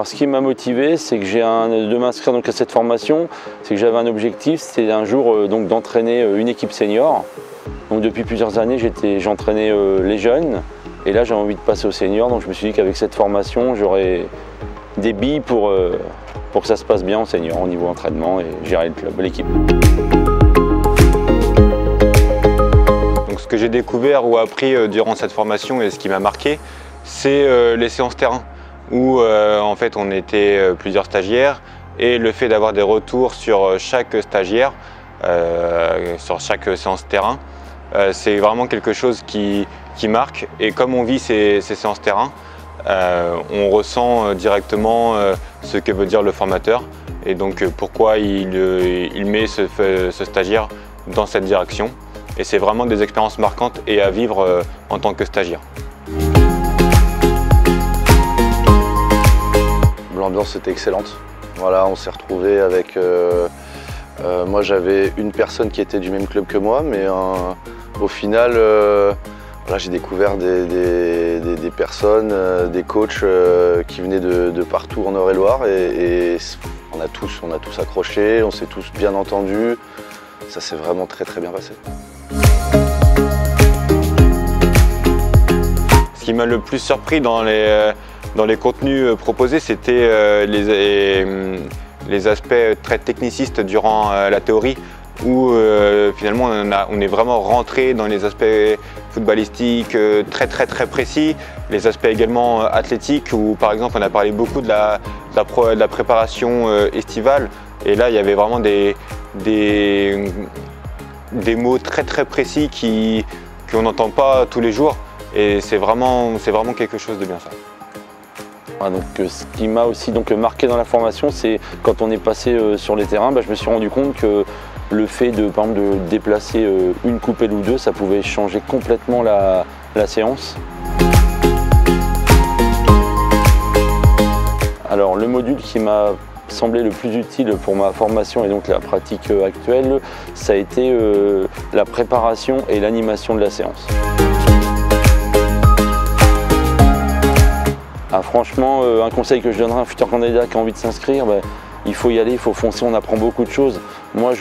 Alors ce qui m'a motivé, c'est que de m'inscrire à cette formation, c'est que j'avais un objectif, c'était un jour d'entraîner une équipe senior. Donc depuis plusieurs années, j'entraînais les jeunes et là j'ai envie de passer aux seniors. Donc je me suis dit qu'avec cette formation, j'aurais des billes pour que ça se passe bien en senior au niveau entraînement et gérer le club, l'équipe. Donc ce que j'ai découvert ou appris durant cette formation et ce qui m'a marqué, c'est les séances terrain où en fait on était plusieurs stagiaires et le fait d'avoir des retours sur chaque stagiaire, sur chaque séance terrain, c'est vraiment quelque chose qui marque. Et comme on vit ces séances terrain, on ressent directement ce que veut dire le formateur et donc pourquoi il met ce stagiaire dans cette direction. Et c'est vraiment des expériences marquantes et à vivre en tant que stagiaire. L'ambiance était excellente. Voilà, on s'est retrouvés avec... moi j'avais une personne qui était du même club que moi, mais au final, voilà, j'ai découvert des personnes, des coachs qui venaient de partout en Eure-et-Loire et on a tous accroché, on s'est tous bien entendus. Ça s'est vraiment très bien passé. Ce qui m'a le plus surpris dans les contenus proposés, c'était les aspects très technicistes durant la théorie où finalement on est vraiment rentré dans les aspects footballistiques très précis, les aspects également athlétiques où par exemple on a parlé beaucoup de la préparation estivale et là il y avait vraiment des mots très précis qu'on n'entend pas tous les jours et c'est vraiment quelque chose de bien ça. Ce qui m'a aussi marqué dans la formation, c'est quand on est passé sur les terrains, je me suis rendu compte que le fait par exemple, de déplacer une coupelle ou deux, ça pouvait changer complètement la séance. Alors le module qui m'a semblé le plus utile pour ma formation et donc la pratique actuelle, ça a été la préparation et l'animation de la séance. Franchement, un conseil que je donnerais à un futur candidat qui a envie de s'inscrire, il faut y aller, il faut foncer, on apprend beaucoup de choses. Moi,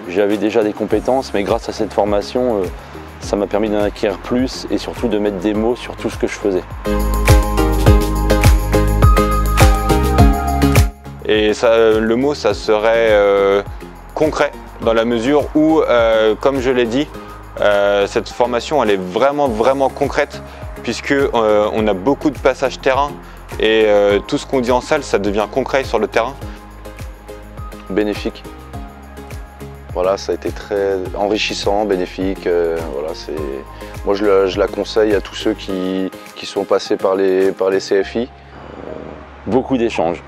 j'avais déjà des compétences, mais grâce à cette formation, ça m'a permis d'en acquérir plus et surtout de mettre des mots sur tout ce que je faisais. Et le mot, ça serait concret, dans la mesure où, comme je l'ai dit, cette formation, elle est vraiment concrète, puisqu'on a beaucoup de passages terrain et tout ce qu'on dit en salle, ça devient concret sur le terrain. Bénéfique. Voilà, ça a été très enrichissant, bénéfique. Voilà, moi, je la conseille à tous ceux qui sont passés par les CFI. Beaucoup d'échanges.